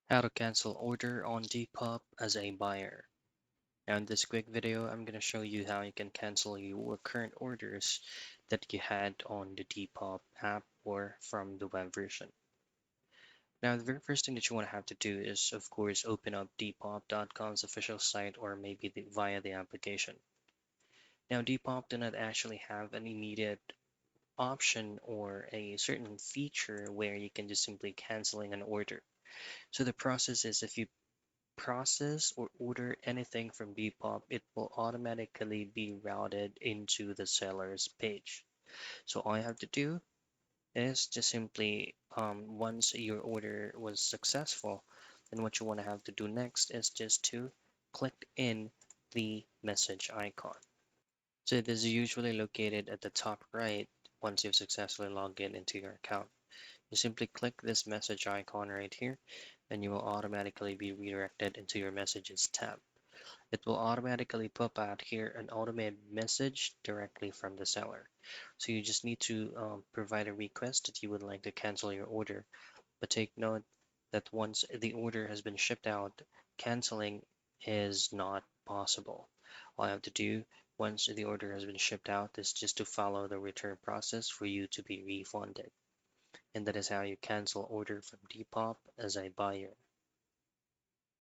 How to cancel order on Depop as a buyer. Now in this quick video, I'm going to show you how you can cancel your current orders that you had on the Depop app or from the web version. Now the very first thing that you want to have to do is of course open up Depop.com's official site or maybe via the application. Now Depop do not actually have an immediate option or a certain feature where you can just simply canceling an order. So the process is if you process or order anything from Depop, it will automatically be routed into the seller's page. So all you have to do is just simply, once your order was successful, then what you want to have to do next is just to click in the message icon. So it is usually located at the top right once you've successfully logged in into your account. You simply click this message icon right here, and you will automatically be redirected into your messages tab. It will automatically pop out here an automated message directly from the seller. So you just need to provide a request that you would like to cancel your order. But take note that once the order has been shipped out, canceling is not possible. All I have to do once the order has been shipped out is just to follow the return process for you to be refunded. And that is how you cancel order from Depop as a buyer.